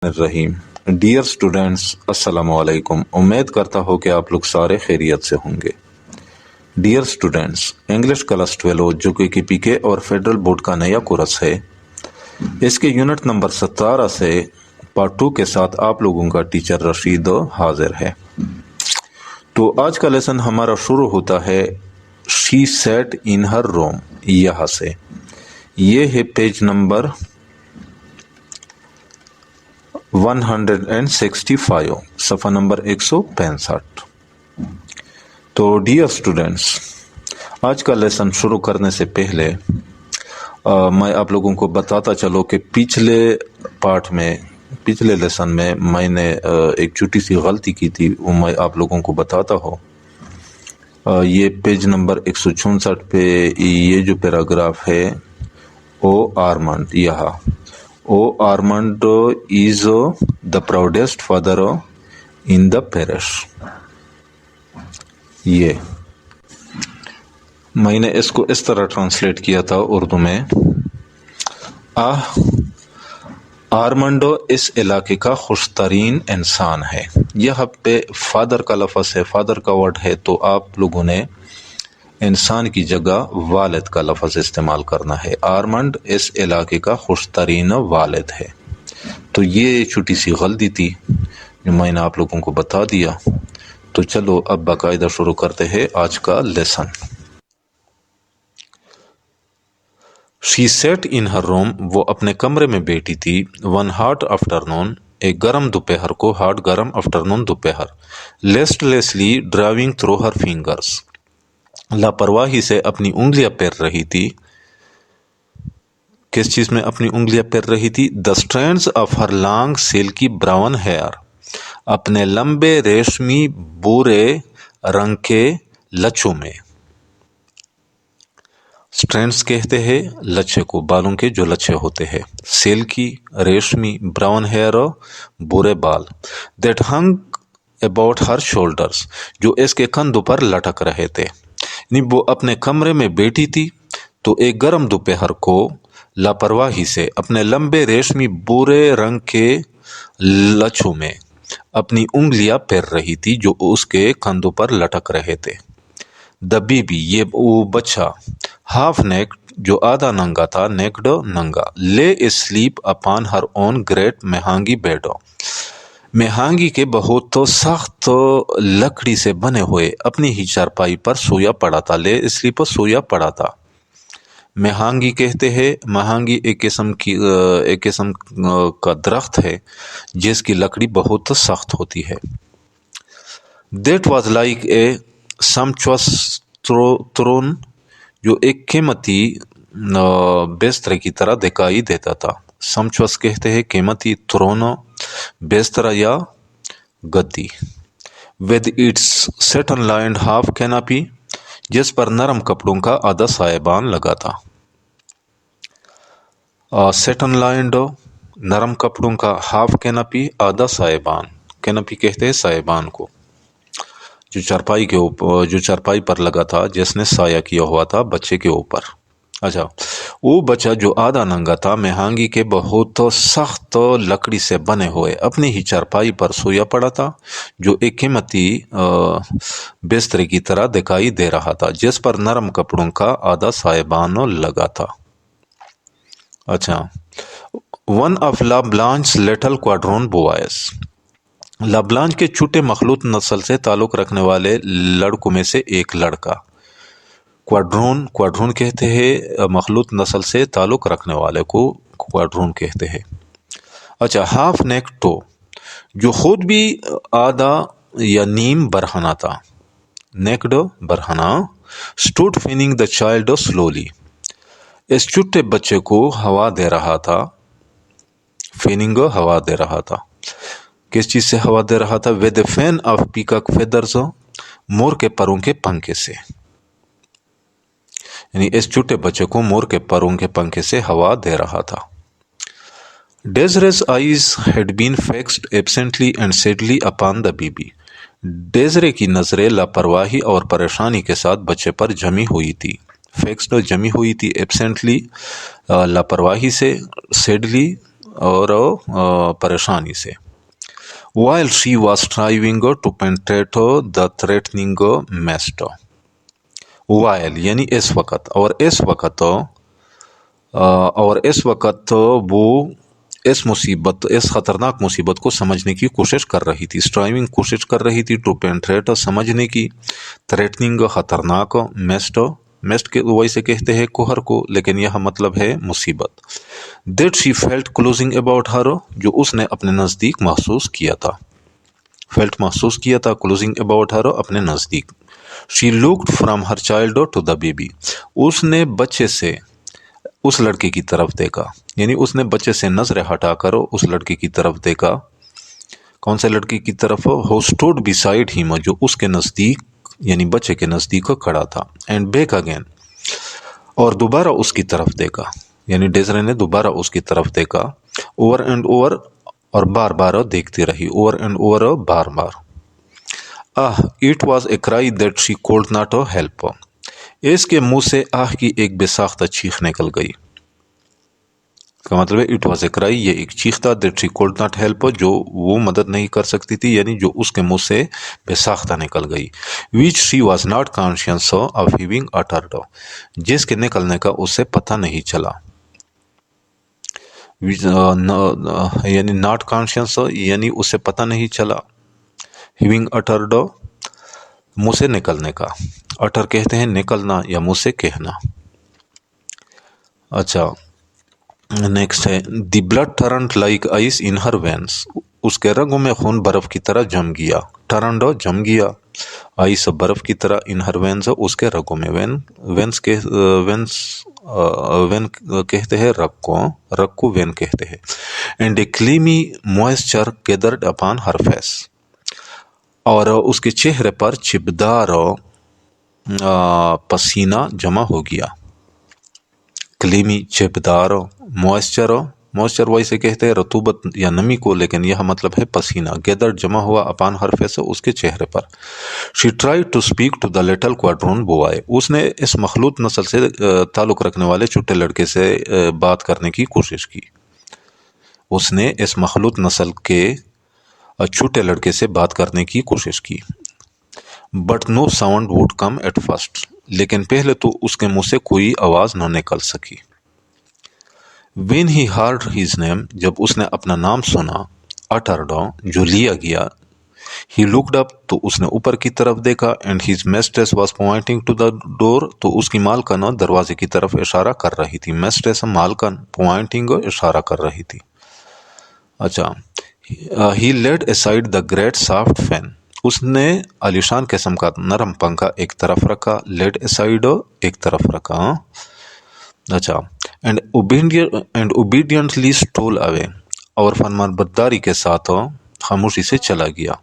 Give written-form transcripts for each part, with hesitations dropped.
الرحیم dear students, السلام علیکم۔ امید کرتا ہوں کہ آپ لوگ سارے خیریت سے ہوں گے۔ ڈیئر اسٹوڈینٹس، انگلش کلاس 12 جو کہ KPK اور فیڈرل بورڈ کا نیا کورس ہے، اس کے یونٹ نمبر 17 سے پارٹ 2 کے ساتھ آپ لوگوں کا ٹیچر رشید حاضر ہے۔ تو آج کا لیسن ہمارا شروع ہوتا ہے شی سیٹ ان ہر روم، یہاں سے۔ یہ ہے پیج نمبر 165، صفحہ نمبر 165۔ تو ڈیئر اسٹوڈینٹس، آج کا لیسن شروع کرنے سے پہلے میں آپ لوگوں کو بتاتا چلوں کہ پچھلے لیسن میں میں نے ایک چھوٹی سی غلطی کی تھی، وہ میں آپ لوگوں کو بتاتا ہوں۔ یہ پیج نمبر 166 پہ یہ جو پیراگراف ہے، او آرمنڈ، یہاں oh Armand is the proudest father in the parish, یہ میں نے اس کو اس طرح ٹرانسلیٹ کیا تھا اردو میں۔ آرمنڈو اس علاقے کا خوش ترین انسان ہے۔ یہاں پہ فادر کا لفظ ہے، فادر کا ورڈ ہے، تو آپ لوگوں نے انسان کی جگہ والد کا لفظ استعمال کرنا ہے۔ آرمنڈ اس علاقے کا خوش ترین والد ہے۔ تو یہ چھوٹی سی غلطی تھی جو میں نے آپ لوگوں کو بتا دیا۔ تو چلو اب باقاعدہ شروع کرتے ہیں آج کا لیسن۔ شی سیٹ ان ہر روم، وہ اپنے کمرے میں بیٹھی تھی۔ ون ہاٹ آفٹرنون، ایک گرم دوپہر کو، ہاٹ گرم، آفٹرنون دوپہر۔ لیسٹلیسلی ڈرائیونگ تھرو ہر فنگرز، لاپرواہی سے اپنی انگلیاں پھیر رہی تھی۔ کس چیز میں اپنی انگلیاں پھیر رہی تھی؟ The strands of her long silky brown hair, اپنے لمبے ریشمی بورے رنگ کے لچوں میں۔ اسٹرینڈز کہتے ہیں لچے کو، بالوں کے جو لچے ہوتے ہیں۔ سلکی، ریشمی، براؤن ہیئر، بورے بال۔ That hung about her shoulders, جو اس کے کندھوں پر لٹک رہے تھے۔ یعنی وہ اپنے کمرے میں بیٹھی تھی تو ایک گرم دوپہر کو لاپرواہی سے اپنے لمبے ریشمی بورے رنگ کے لچوں میں اپنی انگلیاں پھیر رہی تھی جو اس کے کندھوں پر لٹک رہے تھے۔ دا بیبی، یہ وہ بچہ، ہاف نیکڈ، جو آدھا ننگا تھا، نیکڈ ننگا، لے اسلیپ اپان ہر اون گریٹ مہانگی بیڈ، مہانگی کے بہت سخت لکڑی سے بنے ہوئے اپنی ہی چارپائی پر سویا پڑا تھا۔ لے اسلیپ، سویا پڑا تھا۔ مہانگی کہتے ہیں، مہانگی ایک قسم کا درخت ہے جس کی لکڑی بہت سخت ہوتی ہے۔ That was like a sumptuous throne, جو ایک قیمتی بستر کی طرح دکھائی دیتا تھا۔ سمپچوس کہتے ہیں قیمتی، تھرون بستر یا گدی۔ With its satin lined half canopy, جس پر نرم کپڑوں کا آدھا سائبان لگا تھا۔ سیٹن لائنڈ، نرم کپڑوں کا، ہاف کیناپی، آدھا سائبان۔ کیناپی کہتے ہیں سائبان کو، جو چارپائی پر لگا تھا، جس نے سایہ کیا ہوا تھا بچے کے اوپر۔ اچھا، وہ بچہ جو آدھا ننگا تھا، مہانگی کے بہت سخت لکڑی سے بنے ہوئے اپنی ہی چارپائی پر سویا پڑا تھا، جو ایک قیمتی بستر کی طرح دکھائی دے رہا تھا، جس پر نرم کپڑوں کا آدھا سائبان لگا تھا۔ اچھا، one of La Blanche little quadroon boys, La Blanche کے چھوٹے مخلوط نسل سے تعلق رکھنے والے لڑکوں میں سے ایک لڑکا۔ کوارڈرون کہتے ہیں مخلوط نسل سے تعلق رکھنے والے کو کوارڈرون کہتے ہیں۔ اچھا، ہاف نیک ٹو، جو خود بھی آدھا یا نیم برہنہ تھا، نیکڈ برہنہ۔ Stood fanning the child slowly, اس چھوٹے بچے کو ہوا دے رہا تھا۔ فیننگ، ہوا دے رہا تھا۔ کس چیز سے ہوا دے رہا تھا؟ With a fan of peacock feathers, مور کے پروں کے پنکھے سے۔ یعنی اس چھوٹے بچے کو مور کے پروں کے پنکھے سے ہوا دے رہا تھا۔ Desiree's eyes had been fixed absently and sadly upon the baby, Desiree کی نظریں لاپرواہی اور پریشانی کے ساتھ بچے پر جمی ہوئی تھی۔ فکسڈ، جمی ہوئی تھی، ایبسینٹلی لاپرواہی سے، سیڈلی اور پریشانی سے. While she was striving to penetrate the threatening mist. While یعنی اس وقت اور اس وقت وہ اس خطرناک مصیبت کو سمجھنے کی کوشش کر رہی تھی. اسٹرائیونگ کوشش کر رہی تھی, ٹو پینٹریٹ سمجھنے کی, تھریٹننگ خطرناک, میسٹ کے ویسے کہتے ہیں کوہر کو, لیکن یہ مطلب ہے مصیبت. That she felt closing about her, جو اس نے اپنے نزدیک محسوس کیا تھا. کلوزنگ اباؤٹ ہر, اپنے نزدیک. She looked from her child to the baby, اس نے بچے سے اس لڑکے کی طرف دیکھا, یعنی اس نے بچے سے نظر ہٹا کر اس لڑکے کی طرف دیکھا. کون سے لڑکے کی طرف؟ ہو اسٹوڈ beside him, جو اس کے نزدیک یعنی بچے کے نزدیک کھڑا تھا. اینڈ بیک اگین, اور دوبارہ اس کی طرف دیکھا, یعنی ڈیزرے نے دوبارہ اس کی طرف دیکھا. اوور اینڈ اوور, اور بار بار دیکھتی رہی, اوور اینڈ اوور, بار بار. It was a cry that she could not help, اس کے منہ سے کی ایک بے ساختہ چیخ نکل گئی. کا مطلب ہے اٹ واز اے کرائی, یہ ایک چیخ تھا, that she could not help, جو وہ مدد نہیں کر سکتی تھی, یعنی جو اس کے منہ سے بے ساختہ نکل گئی. Which she was not conscious of having uttered, جس کے نکلنے کا اسے پتہ نہیں چلا. یعنی ناٹ کانشیس, یعنی اسے پتہ نہیں چلا. ہیونگ اٹرڈ, منہ سے نکلنے کا. اٹر کہتے ہیں نکلنا یا منہ سے کہنا. اچھا نیکسٹ ہے, دی بلڈ ٹرنڈ لائک آئس ان ہر وینس, اس کے رگوں میں خون برف کی طرح جم گیا. ٹرنڈ جم گیا, آئس برف کی طرح, ان ہر وینس اس کے رگوں میں. وین کہتے ہیں رگ کو وین کہتے ہیں. And a clammy moisture gathered upon her face, اور اس کے چہرے پر چبدار پسینہ جمع ہو گیا. کلیمی, چبدار, موئسچر ویسے کہتے ہیں رطوبت یا نمی کو, لیکن یہ مطلب ہے پسینہ. گیدر جمع ہوا, اپان ہر فیس, اس کے چہرے پر. She try to speak to the little quadroon boy, اس نے اس مخلوط نسل سے تعلق رکھنے والے چھوٹے لڑکے سے بات کرنے کی کوشش کی. اس نے اس مخلوط نسل کے چھوٹے لڑکے سے بات کرنے کی کوشش کی. But no sound would come at first, لیکن پہلے تو اس کے منہ سے کوئی آواز نہ نکل سکی. When he hard his name, جب اس نے اپنا نام سنا. اٹرڈ, جو لیا گیا. ہی لکڈ اپ, تو اس نے اوپر کی طرف دیکھا. And his mistress was pointing to the door, تو اس کی مالکن دروازے کی طرف اشارہ کر رہی تھی. میسٹریس مالکن, پوائنٹنگ اشارہ کر رہی تھی. اچھا, he laid aside the great soft fan, اس نے عالیشان قسم کا نرم پنکھا ایک طرف رکھا. لیڈ اسائڈ, ایک طرف رکھا. اچھا, اینڈ اوبیڈینٹلی اسٹول اوے, اور فرمان برداری کے ساتھ خاموشی سے چلا گیا.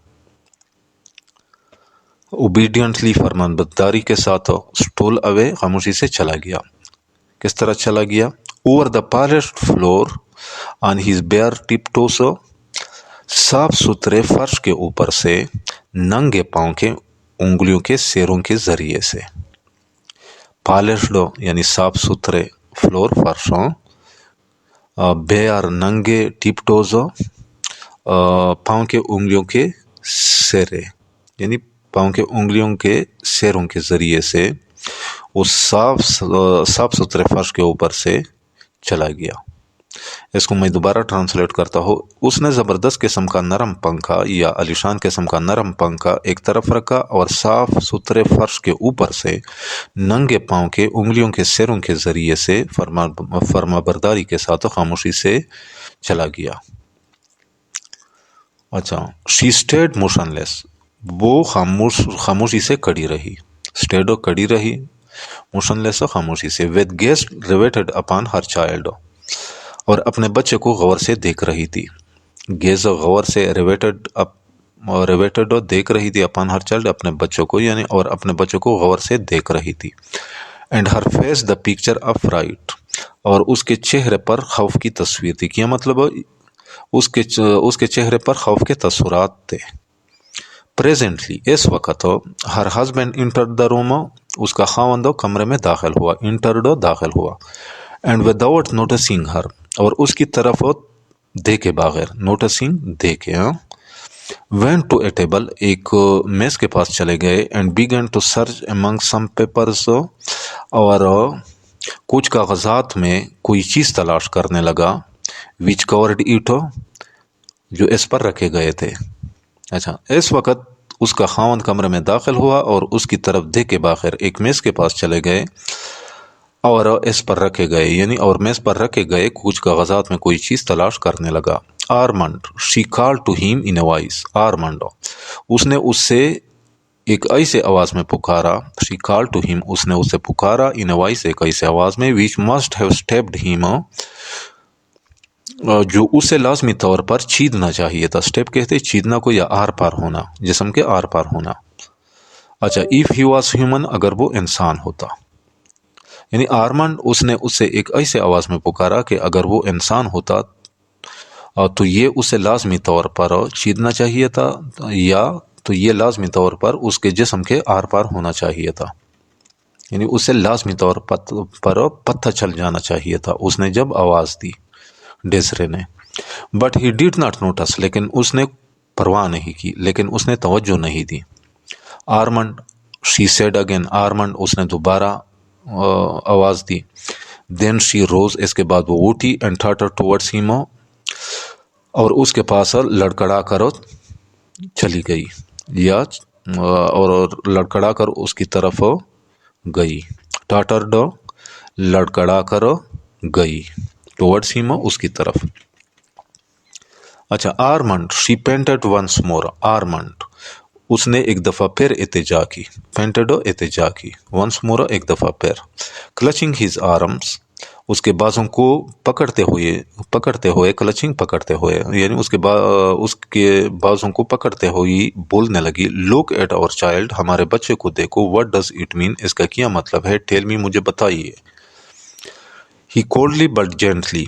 اوبیڈینٹلی, فرمان برداری کے ساتھ, اسٹول اوے, خاموشی سے چلا گیا. کس طرح چلا گیا؟ Over the polished floor on his bare tiptoes, صاف ستھرے فرش کے اوپر سے ننگے پاؤں کے انگلیوں کے سیروں کے ذریعے سے. پالشڈ یعنی صاف ستھرے, فلور فرشوں, بیئر ننگے, ٹپ ٹوز پاؤں کے انگلیوں کے سیرے, یعنی پاؤں کے انگلیوں کے سیروں کے ذریعے سے اس صاف ستھرے فرش کے اوپر سے چلا گیا. اس کو میں دوبارہ ٹرانسلیٹ کرتا ہوں. اس نے زبردست قسم کا نرم پنکھا یا عالیشان قسم کا نرم پنکھا ایک طرف رکھا اور صاف ستھرے فرش کے اوپر سے ننگے پاؤں کے انگلیوں کے سیروں کے ذریعے سے فرما برداری کے ساتھ خاموشی سے چلا گیا. اچھا, شی اسٹیڈ موشن لیس, وہ خاموشی سے کڑی رہی. اسٹیڈ کڑی رہی, موشن لیس خاموشی سے. With gaze riveted upon her child, اور اپنے بچے کو غور سے دیکھ رہی تھی. گیز غور سے, ریویٹڈ دیکھ رہی تھی, اپان ہر چائلڈ اپنے بچوں کو, یعنی اور اپنے بچوں کو غور سے دیکھ رہی تھی. And her face the picture of fright, اور اس کے چہرے پر خوف کی تصویر تھی. کیا مطلب؟ اس کے چہرے پر خوف کے تصورات تھے. پریزنٹلی, اس وقت. ہر ہسبینڈ انٹرڈ دا روم, اس کا خاوند کمرے میں داخل ہوا. انٹرڈ داخل ہوا. اینڈ وداؤٹ نوٹسنگ ہر, اور اس کی طرف دے کے بغیر, نوٹسنگ دے کے. went to a table, ایک میز کے پاس چلے گئے, and began to search among some papers, اور کچھ کاغذات میں کوئی چیز تلاش کرنے لگا, which covered it, جو اس پر رکھے گئے تھے. اچھا, اس وقت اس کا خاوند کمرے میں داخل ہوا اور اس کی طرف دے کے بغیر ایک میز کے پاس چلے گئے اور اس پر رکھے گئے, یعنی اور میز پر رکھے گئے کچھ کاغذات میں کوئی چیز تلاش کرنے لگا. Armand, she called to him in a voice, Armand, اس نے اس سے ایک ایسے آواز میں پکارا, she called to him, اس نے اسے پکارا, in a voice, ایک ایسے آواز میں, which must have stabbed him, جو اسے لازمی طور پر چیدنا چاہیے تھا. سٹیپ کہتے ہیں چیدنا کو, یا آر پار ہونا, جسم کے آر پار ہونا. اچھا, if he was human, اگر وہ انسان ہوتا, یعنی آرمنڈ اس نے اس سے ایک ایسے آواز میں پکارا کہ اگر وہ انسان ہوتا تو یہ اسے لازمی طور پر چیدنا چاہیے تھا, یا تو یہ لازمی طور پر اس کے جسم کے آر پار ہونا چاہیے تھا, یعنی اسے لازمی طور پر پتہ چل جانا چاہیے تھا اس نے جب آواز دی, ڈیزرے نے. But he did not notice, لیکن اس نے پرواہ نہیں کی, لیکن اس نے توجہ نہیں دی. Armand, she said again, Armand, اس نے دوبارہ آواز دی. دین شی روز, اس کے بعد وہ اٹھی, اینڈ ٹاٹر ٹورڈس ہیم, اور اس کے پاس لڑکڑا کر چلی گئی, یا اور لڑکڑا کر اس کی طرف گئی. ٹاٹرڈ, لڑکڑا کر گئی, ٹورڈس ہیم, اس کی طرف. اچھا, آرمنڈ, شی پینٹڈ ونس مور, آرمنڈ, اس نے ایک دفعہ پھر التجا کی, پینٹڈ التجا کی, ونس مور, ایک دفعہ پھر. کلچنگ ہز آرمز, اس کے بازوں کو پکڑتے ہوئے, کلچنگ پکڑتے ہوئے, یعنی اس کے بازوں کو پکڑتے ہوئی بولنے لگی. لک ایٹ آور چائلڈ, ہمارے بچے کو دیکھو. وٹ ڈز اٹ مین, اس کا کیا مطلب ہے. ٹیل می, مجھے بتائیے. ہی کولڈلی بٹ جینٹلی,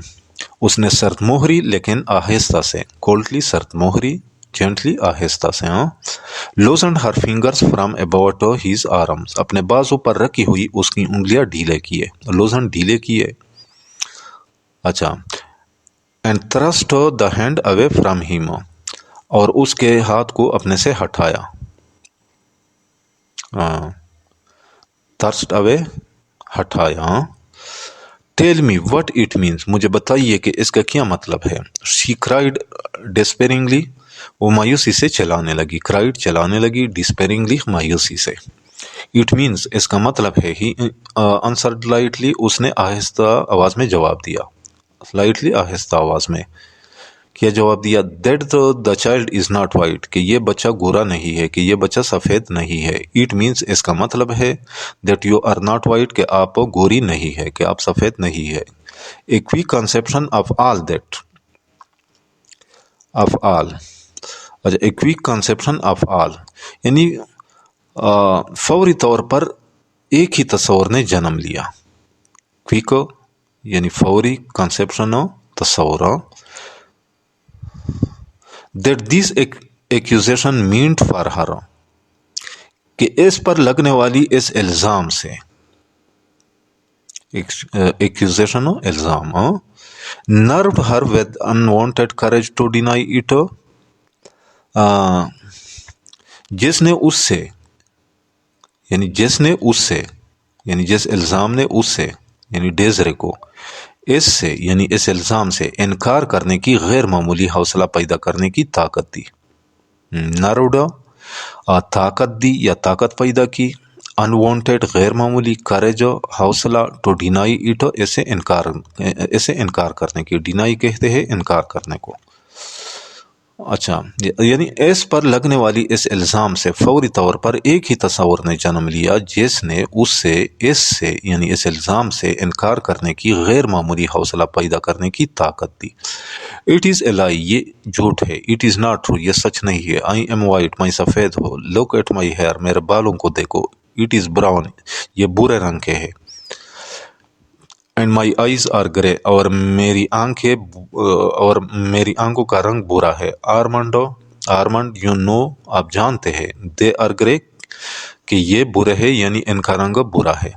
اس نے سرد مہری لیکن آہستہ سے. کولڈلی سرد مہری, جینٹلی آہستہ سے. Loosened her fingers from about his arms, اپنے بازو پر رکھی ہوئی اس کی انگلیاں ڈھیلے کیے. لوزنڈ, ڈھیلے کیے. اچھا, and thrust the hand away from him, اور اس کے ہاتھ کو اپنے سے ہٹایا. تھرسٹ اوے, ہٹایا. Tell me what it means, مجھے بتائیے کہ اس کا کیا مطلب ہے. شی کرائڈ ڈسپیرنگلی, وہ مایوسی سے چلانے لگی. کرائڈ, چلانے لگی. ڈسپیرنگلی, مایوسی سے. اٹ مینس, اس کا مطلب ہے. ہی آنسرڈ لائٹلی, اس نے آہستہ آواز میں جواب دیا. لائٹلی, آہستہ آواز میں کیا جواب دیا. That the child is not white, کہ یہ بچہ گورا نہیں ہے, کہ یہ بچہ سفید نہیں ہے. اٹ مینس, اس کا مطلب ہے. That you are not white, کہ آپ گوری نہیں ہے, کہ آپ سفید نہیں ہے. A quick conception of all that, of all. اچھا, a quick conception of all, یعنی فوری طور پر ایک ہی تصور نے جنم لیا. کوئک یعنی فوری, کنسیپشن تصور. That this acquisition meant for her, کہ اس پر لگنے والی اس الزام سے. ایکوزیشن, الزام. Nerved her with unwanted courage to deny it, جس نے اس سے, یعنی جس الزام نے اس سے, یعنی ڈیزرے کو, اس سے یعنی اس الزام سے انکار کرنے کی غیر معمولی حوصلہ پیدا کرنے کی طاقت دی. نروڈ, طاقت دی یا طاقت پیدا کی. انوانٹیڈ, غیر معمولی. کریج, حوصلہ. ٹو ڈینائی اٹ, اسے انکار کرنے کی. ڈینائی کہتے ہیں انکار کرنے کو. اچھا, یعنی اس پر لگنے والی اس الزام سے فوری طور پر ایک ہی تصور نے جنم لیا, جس نے اس سے یعنی اس الزام سے انکار کرنے کی غیر معمولی حوصلہ پیدا کرنے کی طاقت دی. اٹ از اے لائی, یہ جھوٹ ہے. اٹ از ناٹ ٹرو, یہ سچ نہیں ہے. آئی ایم وائٹ, میں سفید ہوں. لک ایٹ مائی ہیئر, میرے بالوں کو دیکھو. اٹ از براؤن, یہ برے رنگ کے ہے. اینڈ مائی آئیز آر گرے, اور میری آنکھوں کا رنگ برا ہے. آرمنڈ, یو نو, آپ جانتے ہیں. دے آر گرے, کہ یہ برے ہے, یعنی ان کا رنگ برا ہے.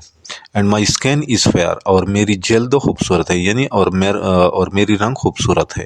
And my skin is fair, اور میری جلد خوبصورت ہے, یعنی اور میری رنگ خوبصورت ہے.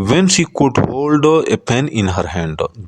when she could hold a pen in her hand,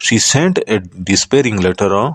she sent a despairing letter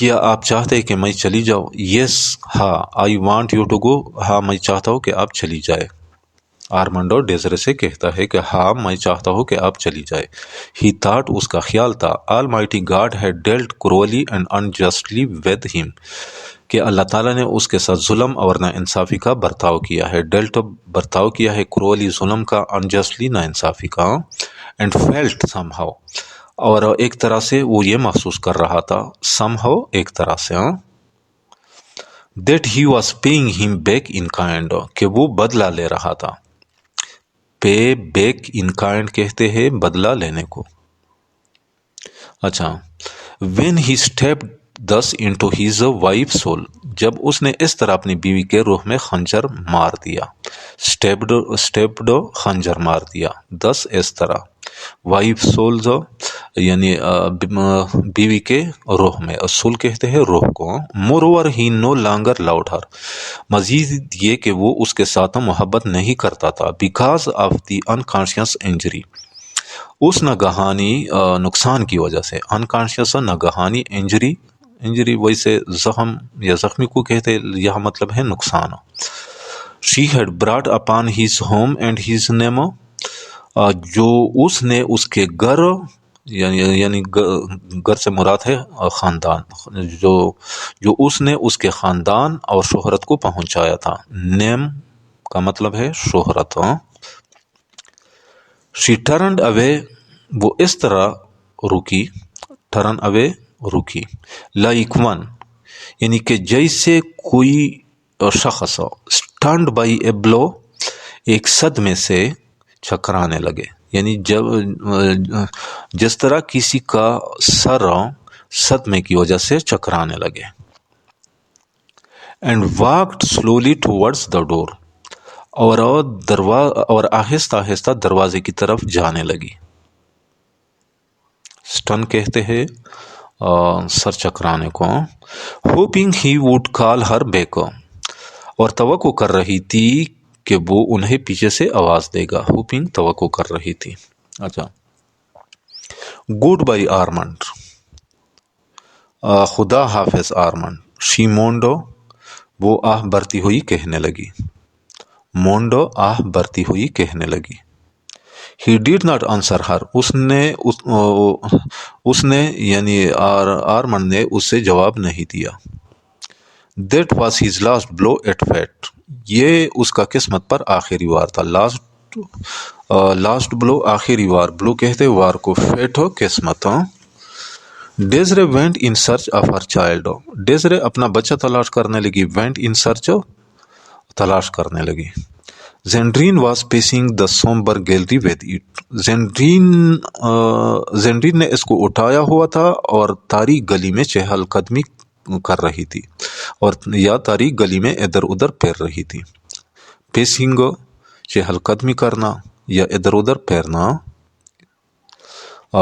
کیا آپ چاہتے ہیں کہ میں چلی جاؤں؟ یس، ہاں، I want you to go, ہاں میں چاہتا ہوں کہ آپ چلی جائے۔ آرمانڈو ڈیزرے سے کہتا ہے کہ ہاں میں چاہتا ہوں کہ آپ چلی جائے۔ ہی تھاٹ، اس کا خیال تھا، almighty God had dealt cruelly and unjustly with him, کہ اللہ تعالیٰ نے اس کے ساتھ ظلم اور نا انصافی کا برتاؤ کیا ہے۔ ڈیلٹ برتاؤ کیا ہے، کرولی ظلم کا، انجسٹلی نا انصافی کا۔ اینڈ فیلٹ سم ہاؤ، اور ایک طرح سے وہ یہ محسوس کر رہا تھا، سم ہاؤ ایک طرح سے، دیٹ ہی واز پیئنگ ہم بیک ان کائنڈ، کہ وہ بدلہ لے رہا تھا۔ پے بیک ان کائنڈ کہتے ہیں بدلہ لینے کو۔ اچھا، when he stepped thus into his wife's soul، جب اس نے اس طرح اپنی بیوی کے روح میں خنجر مار دیا۔ stepped خنجر مار دیا، thus اس طرح، وائف سولز یعنی بیوی کے روح میں، سول کہتے ہیں روح کو۔ moreover he no longer loved her، مزید یہ کہ وہ اس کے ساتھ محبت نہیں کرتا تھا، because of the unconscious injury، اس ناگہانی نقصان کی وجہ سے۔ انکانشیس ناگہانی، انجری ویسے زخم یا زخمی کو کہتے، یہاں مطلب ہے نقصان۔ she had brought upon his home and his name، جو اس نے اس کے گھر، یعنی گھر سے مراد ہے خاندان، جو اس نے اس کے خاندان اور شہرت کو پہنچایا تھا۔ نیم کا مطلب ہے شہرت۔ she turned away، وہ اس طرح رکی، ٹرن اوے رکی، لائک ون، یعنی کہ جیسے کوئی شخص اسٹنڈ بائی اے بلو، ایک صدمے سے چکرانے لگے، یعنی جس طرح کسی کا سر صدمے کی وجہ سے چکرانے لگے۔ And walked slowly towards the door, اور آہستہ آہستہ دروازے کی طرف جانے لگی۔ سٹن کہتے ہیں سر چکرانے کو۔ Hoping he would call her back, اور توقع کر رہی تھی کہ وہ انہیں پیچھے سے آواز دے گا۔ ہوپنگ توقع کر رہی تھی۔ اچھا، گڈ بائی آرمنڈ، خدا حافظ آرمنڈ۔ شی مونڈو، وہ آہ برتی ہوئی کہنے لگی۔ مونڈو، آہ برتی ہوئی کہنے لگی۔ He did not answer her، اس نے یعنی آرمنڈ نے اس سے جواب نہیں دیا۔ That was his last blow at fate، یہ اس کا قسمت پر آخری وار تھا۔ لاسٹ بلو، آخری وار، بلو کہتے وار کو، فیٹ ہو قسمت۔ ڈیزرے went in search of her child، ڈیزرے اپنا بچہ تلاش کرنے لگی، went in search تلاش کرنے لگی۔ Zendrin was passing the sombre gallery with it, Zendrin نے اس کو اٹھایا ہوا تھا اور تاریک گلی میں چہل قدمی کر رہی تھی، اور یا تاریک گلی میں ادھر ادھر پھیر رہی تھی۔ پیسنگ چہل قدمی کرنا یا ادھر ادھر پھیرنا،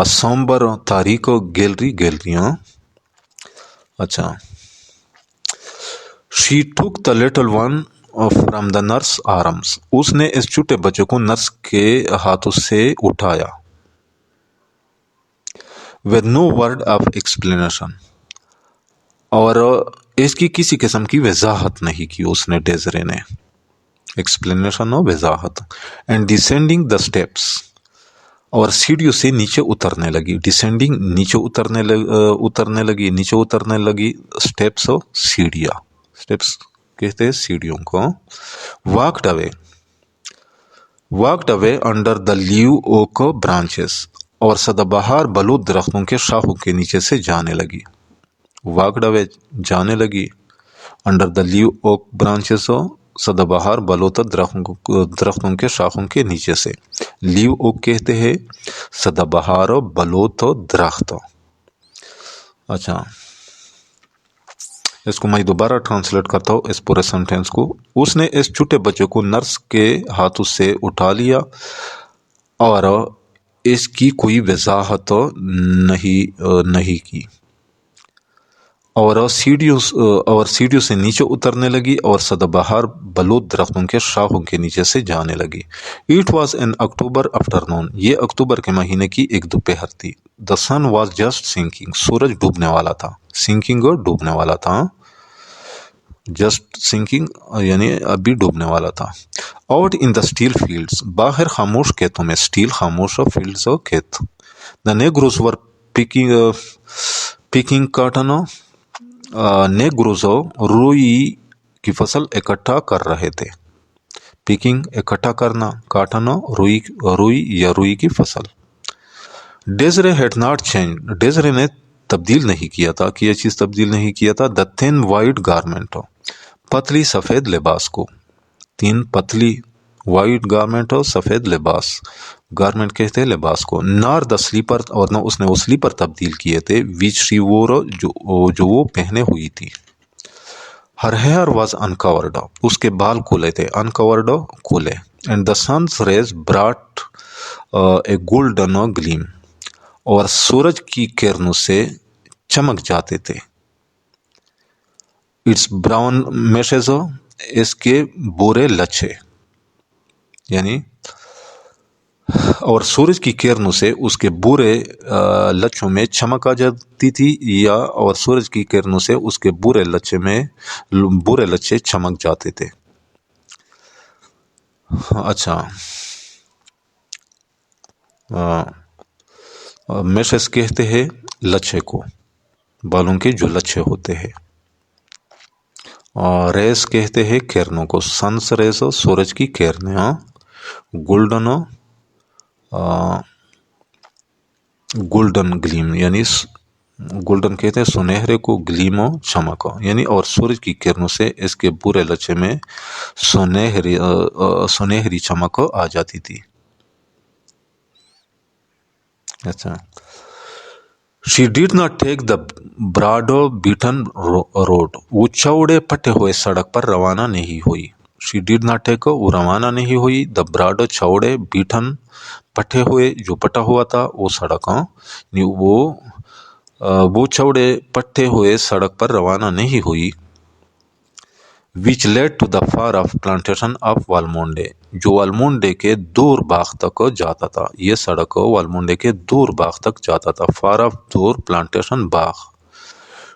سومبر تاریک، گیلری گیلریاں۔ اچھا، she took the little one from the nurse arms, اس نے اس چھوٹے بچے کو نرس کے ہاتھوں سے اٹھایا۔ with no word of explanation، اور اس کی کسی قسم کی وضاحت نہیں کی اس نے، ڈیزرے نے، ایکسپلینیشن ہو وضاحت۔ اینڈ ڈیسینڈنگ دا اسٹیپس، اور سیڑھیوں سے نیچے اترنے لگی۔ ڈیسینڈنگ نیچے اترنے لگی، اسٹیپس ہو سیڑھیاں، اسٹیپس کہتے ہیں سیڑھیوں کو۔ Walked away under the live oak branches, اور سدا بہار بلود درختوں کے شاخوں کے نیچے سے جانے لگی۔ واکڈ اوے جانے لگی، under the live oak branches, سدا بہار بلود درختوں کے شاخوں کے نیچے سے۔ لیو اوک کہتے ہیں سدا بہار بلود درخت۔ اچھا، اس کو میں دوبارہ ٹرانسلیٹ کرتا ہوں اس پورے سینٹینس کو۔ اس نے اس چھوٹے بچے کو نرس کے ہاتھوں سے اٹھا لیا اور اس کی کوئی وضاحت نہیں کی، اور سیڑھیوں سے نیچے اترنے لگی اور سدا بہار بلود درختوں کے شاخوں کے نیچے سے جانے لگی. It was an October afternoon. یہ اکتوبر کے مہینے کی ایک دوپہر تھی. دا سن واز جسٹ سنکنگ. سورج ڈوبنے والا تھا. سنکنگ ڈوبنے والا تھا. جسٹ سنکنگ یعنی ابھی ڈوبنے والا تھا. Out in the still fields. باہر خاموش کھیتوں میں. اسٹیل خاموش فیلڈس کھیت. دا نیگروز ور پکنگ کاٹن. نیگروز روئی کی فصل اکٹھا کر رہے تھے. پکنگ اکٹھا کرنا. کاٹن روئی یا روئی کی فصل. ڈیزرے ہیڈ ناٹ چینج. ڈیزرے نے تبدیل نہیں کیا تھا کہ یہ چیز تبدیل نہیں کیا تھا. دا تھن وائٹ گارمنٹ. پتلی سفید لباس کو. تین پتلی وائٹ گارمنٹ سفید لباس. گارمنٹ کہتے ہیں لباس کو. نار دا سلیپر. اور نہ اس نے وہ سلیپر تبدیل کیے تھے ویچ شی وور جو وہ پہنے ہوئی تھی. ہر ہیئر واز انکورڈ. اس کے بال کھلے تھے. انکورڈ کھلے. And the since raise brought a golden Gleam. اور سورج کی کرنوں سے چمک جاتے تھے. It's brown meshes. اس کے بورے لچھے یعنی اور سورج کی کرنوں سے اس کے برے لچھوں میں چمک آ جاتی تھی یا اور سورج کی کرنوں سے اس کے برے لچھے چمک جاتے تھے. اچھا میشز کہتے ہیں لچھے کو. بالوں کے جو لچھے ہوتے ہیں. ریز کہتے ہیں کرنوں کو. سنس ریز سورج کی کرنیں. گولڈن گلیم یعنی گولڈن کہتے ہیں سنہرے کو. گلیم چمک یعنی اور سورج کی کرنوں سے اس کے برے لچھے میں سنہری چمک آ جاتی تھی. اچھا. She did not take the broad beaten road. وہ چوڑے پٹے ہوئے سڑک پر روانہ نہیں ہوئی. She did not take وہ روانہ نہیں ہوئی. The broad چوڑے beaten پٹے ہوئے جو پٹا ہوا تھا وہ سڑک. وہ چوڑے پٹے ہوئے سڑک پر روانہ نہیں ہوئی. which led to the far off plantation of والمونڈے. جو والمونڈے کے دور باغ تک جاتا تھا. یہ سڑک والمونڈے کے دور باغ تک جاتا تھا. far off دور plantation Bagh.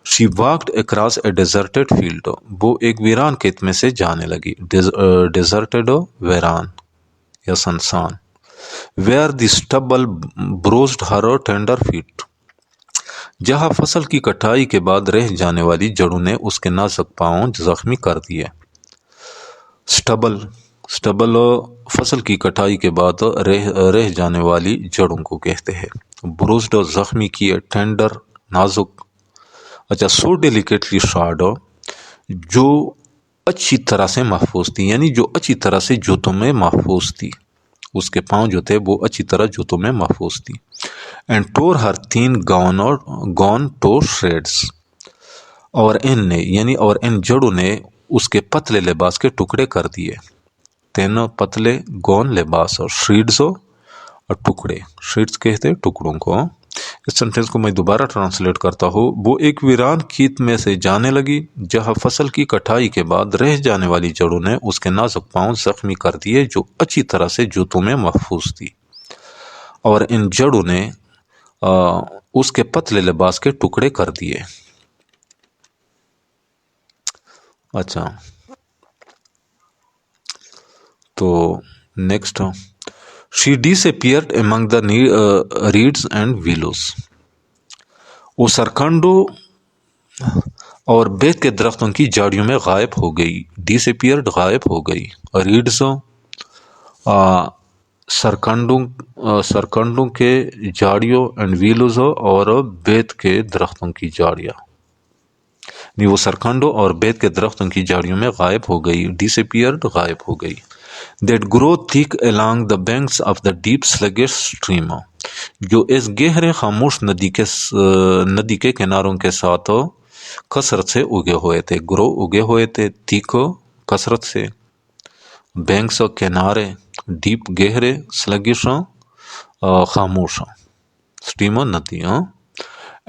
she walked across a deserted field. وہ ایک ویران کھیت میں سے جانے لگی. deserted ویران یا سنسان. where the stubble bruised her tender feet. جہاں فصل کی کٹائی کے بعد رہ جانے والی جڑوں نے اس کے نازک پاؤں زخمی کر دیے. سٹبل فصل کی کٹائی کے بعد رہ جانے والی جڑوں کو کہتے ہیں. بروزڈ زخمی کیے. ٹینڈر نازک. اچھا. سو ڈیلیکیٹلی شارڈ جو اچھی طرح سے محفوظ تھی یعنی جو اچھی طرح سے جوتوں میں محفوظ تھی. اس کے پاؤں جو تھے وہ اچھی طرح جوتوں میں محفوظ تھی. اینڈ ٹور ہر تین گون ٹو شریڈس. اور ان جڑوں نے اس کے پتلے لباس کے ٹکڑے کر دیے. تین پتلے گون لباس اور شریڈز اور ٹکڑے. شریڈز کہتے ہیں ٹکڑوں کو. اس سینٹینس کو میں دوبارہ ٹرانسلیٹ کرتا ہوں. وہ ایک ویران کھیت میں سے جانے لگی جہاں فصل کی کٹائی کے بعد رہ جانے والی جڑوں نے اس کے نازک پاؤں زخمی کر دیے جو اچھی طرح سے جوتوں میں محفوظ تھی. اور ان جڑوں نے اس کے پتلے لباس کے ٹکڑے کر دیے. اچھا. تو next. She disappeared among the reeds and willows. وہ سرکنڈوں اور بیت کے درختوں کی جاڑیوں میں غائب ہو گئی. disappeared غائب ہو گئی. ریڈز سرکنڈوں کے جاڑیوں اینڈ ویلوز اور بیت کے درختوں کی جاڑیاں. وہ سرکنڈوں اور بیت کے درختوں کی جاڑیوں میں غائب ہو گئی. disappeared غائب ہو گئی. that grow thick along the banks of the deep sluggish stream. جو اس گہرے خاموش ندی کے کناروں کے ساتھ کثرت سے اگے ہوئے تھے. گرو اگے ہوئے تھے. thick کثرت سے. بینکس کنارے. ڈیپ گہرے. sluggish خاموش. stream ندی.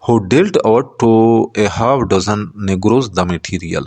who dealt out to a half dozen negroes the material,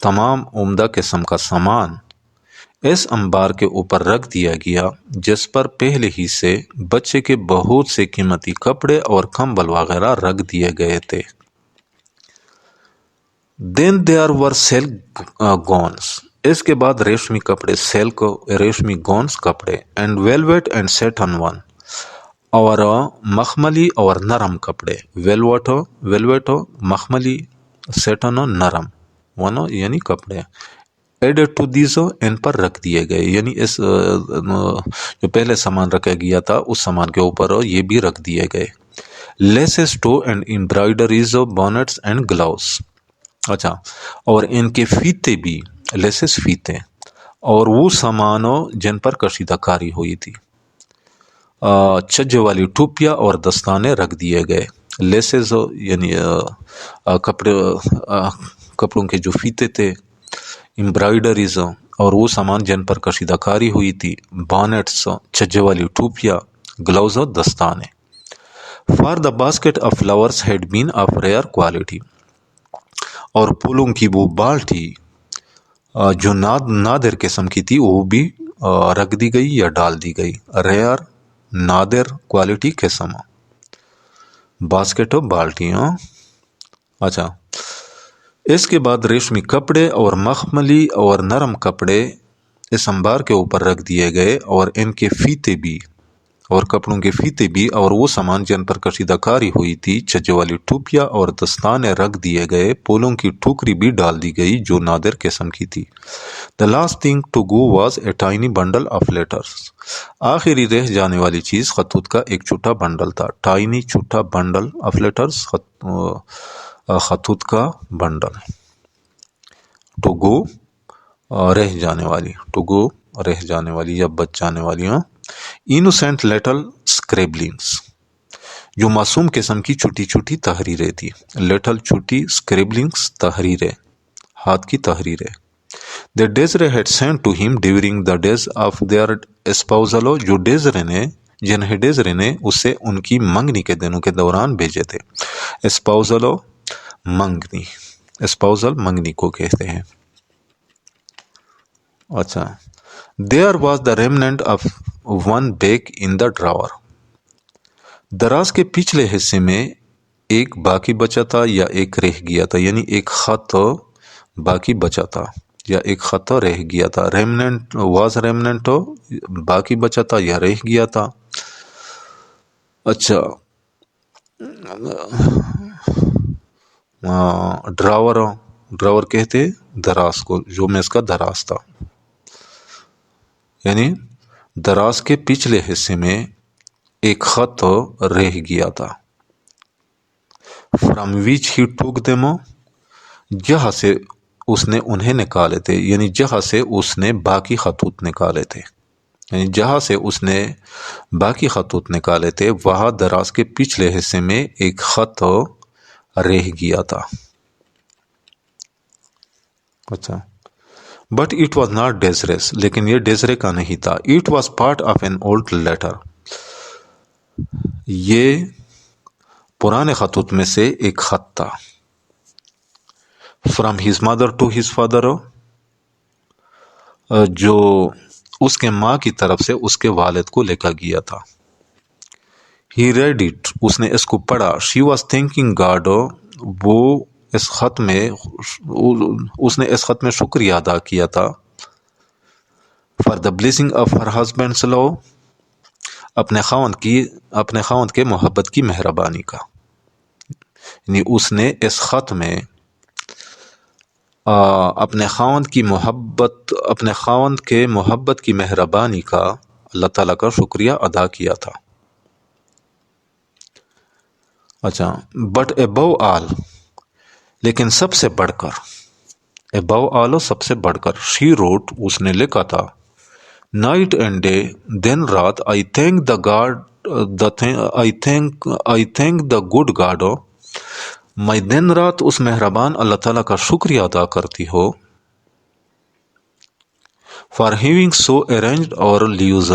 تمام عمدہ قسم کا سامان اس انبار کے اوپر رکھ دیا گیا جس پر پہلے ہی سے بچے کے بہت سے قیمتی کپڑے اور کمبل وغیرہ رکھ دیے گئے تھے. Then there were silk gowns. اس کے بعد ریشمی کپڑے سلک ریشمی گونس کپڑے and velvet and satin one اور مخملی اور نرم کپڑے ویلویٹ مخملی سیٹن نرم ونو یعنی کپڑے ایڈڈ ٹو دیز ان پر رکھ دیے گئے یعنی اس جو پہلے سامان رکھا گیا تھا اس سامان کے اوپر یہ بھی رکھ دیے گئے. Laces too and embroideries bonnets and gloves. اچھا اور ان کے فیتے بھی لیسز فیتے اور وہ سامان جن پر کشیدہ کاری ہوئی تھی. چھجے والی ٹوپیاں اور دستانے رکھ دیے گئے. لیسز یعنی کپڑوں کے جو فیتے تھے، امبرائڈریز اور وہ سامان جن پر کشیدہ کاری ہوئی تھی، بانٹس چھجے والی ٹوپیاں، گلاؤز اور دستانے. For the basket of flowers had been of rare quality. اور پھولوں کی وہ بالٹی جو نادر قسم کی تھی وہ بھی رکھ دی گئی یا ڈال دی گئی. ریئر نادر کوالٹی قسم باسکٹ بالٹی. اچھا اس کے بعد ریشمی کپڑے اور مخملی اور نرم کپڑے اس انبار کے اوپر رکھ دیے گئے اور ان کے فیتے بھی اور کپڑوں کے فیتے بھی اور وہ سامان جن پر کشیدہ کاری ہوئی تھی، چھجے والی ٹوپیاں اور دستانے رکھ دیے گئے. پھولوں کی ٹوکری بھی ڈال دی گئی جو نادر قسم کی تھی. The last thing to go was a tiny bundle of letters. آخری رہ جانے والی چیز خطوط کا ایک چھوٹا بنڈل تھا. ٹائنی چھوٹا بنڈل آف لیٹرز خطوط کا بنڈل. ٹو گو رہ جانے والی، ٹو گو رہ جانے والی یا بچ جانے والی. انوسینٹ لٹل اسکریبلنگس جو معصوم قسم کی چھوٹی چھوٹی تحریریں تھی. لٹل چھوٹی اسکریبلنگس تحریریں، ہاتھ کی تحریریں. The Desiree had sent to him during the days of their espousal جو جنہیں ڈیزرے نے اسے ان کی منگنی کے دنوں کے دوران بھیجے تھے. اسپاؤزل منگنی، اسپاؤزل منگنی کو کہتے ہیں. اچھا There was the remnant of one back in the drawer. دراز کے پچھلے حصے میں ایک باقی بچا تھا یا ایک رہ گیا تھا، یعنی ایک خط باقی بچا تھا یا ایک خط رہ گیا تھا. ریمننٹ واز ریمننٹ باقی بچا تھا یا رہ گیا تھا. اچھا ڈراور کہتے دراز کو جو میں اس کا دراز تھا، یعنی دراز کے پچھلے حصے میں ایک خط رہ گیا تھا. فرام وچ ہی ٹوک دیم جہاں سے اس نے انہیں نکالے تھے، یعنی جہاں سے اس نے باقی خطوط نکالے تھے، یعنی جہاں سے اس نے باقی خطوط نکالے تھے وہاں دراز کے پچھلے حصے میں ایک خط رہ گیا تھا. اچھا but it was not Desiree's, لیکن یہ ڈیزرے کا نہیں تھا. It was part of an old letter, یہ پرانے خطوط میں سے ایک خط تھا. From his mother to his father, جو اس کے ماں کی طرف سے اس کے والد کو لکھا گیا تھا. ہی ریڈ اٹ، اس نے اس کو پڑھا. شی واز تھینکنگ گاڈ، وہ اس خط میں اس نے اس خط میں شکریہ ادا کیا تھا. For the blessing of her husband's love, اپنے خاوند کے محبت کی مہربانی کا، یعنی اس نے اس خط میں اپنے خاوند کے محبت کی مہربانی کا اللہ تعالیٰ کا شکریہ ادا کیا تھا. اچھا بٹ ابو آل، لیکن سب سے بڑھ کر، ابو آل سب سے بڑھ کر، شی روٹ، اس نے لکھا تھا. نائٹ اینڈ ڈے، دن رات. I thank the God, I thank the good God, میں دن رات اس مہربان اللہ تعالیٰ کا شکریہ ادا کرتی ہو. فار ہیونگ سو ارینجڈ اور لیوز،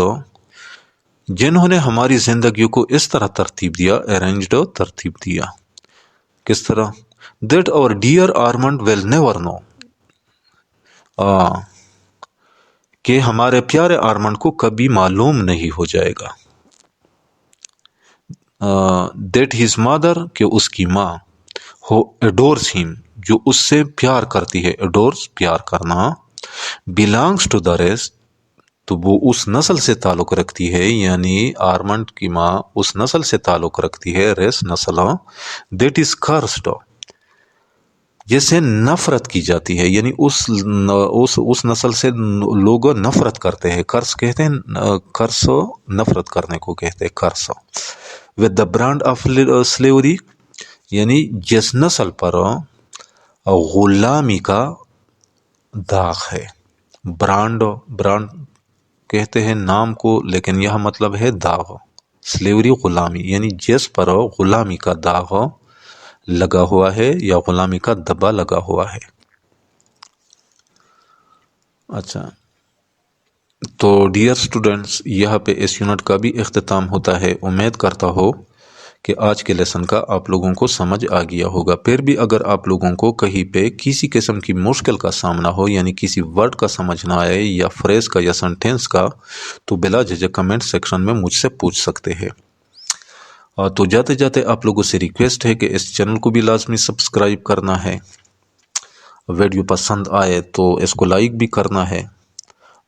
جنہوں نے ہماری زندگیوں کو اس طرح ترتیب دیا. ارینجڈ ترتیب دیا، کس طرح؟ That our dear Armand will never know, کہ ہمارے پیارے آرمنڈ کو کبھی معلوم نہیں ہو جائے گا. دیٹ ہز مادر کہ اس کی ماں ہو ایڈورس ہم جو اس سے پیار کرتی ہے. ایڈورس پیار کرنا. بلانگس ٹو دا ریس تو وہ اس نسل سے تعلق رکھتی ہے، یعنی آرمنڈ کی ماں اس نسل سے تعلق رکھتی ہے، ریس نسل. دیٹ از کرسڈ جسے نفرت کی جاتی ہے، یعنی اس نسل سے لوگ نفرت کرتے ہیں. کرس کہتے ہیں، کرس نفرت کرنے کو کہتے ہیں curse. With the brand of slavery یعنی جس نسل پر غلامی کا داغ ہے. برانڈ کہتے ہیں نام کو، لیکن یہ مطلب ہے داغ. سلیوری غلامی، یعنی جس پر غلامی کا داغ لگا ہوا ہے یا غلامی کا دبا لگا ہوا ہے. اچھا، تو ڈیئر اسٹوڈنٹس، یہاں پہ اس یونٹ کا بھی اختتام ہوتا ہے. امید کرتا ہو کہ آج کے لیسن کا آپ لوگوں کو سمجھ آ گیا ہوگا. پھر بھی اگر آپ لوگوں کو کہیں پہ کسی قسم کی مشکل کا سامنا ہو، یعنی کسی ورڈ کا سمجھ نہ آئے یا فریز کا یا سنٹینس کا، تو بلا جھجک کمنٹ سیکشن میں مجھ سے پوچھ سکتے ہیں. تو جاتے جاتے آپ لوگوں سے ریکویسٹ ہے کہ اس چینل کو بھی لازمی سبسکرائب کرنا ہے. ویڈیو پسند آئے تو اس کو لائک بھی کرنا ہے.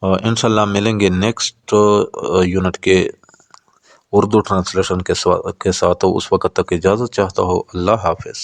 انشاءاللہ ملیں گے نیکسٹ یونٹ کے اردو ٹرانسلیشن کے ساتھ. اس وقت تک اجازت چاہتا ہوں. اللہ حافظ.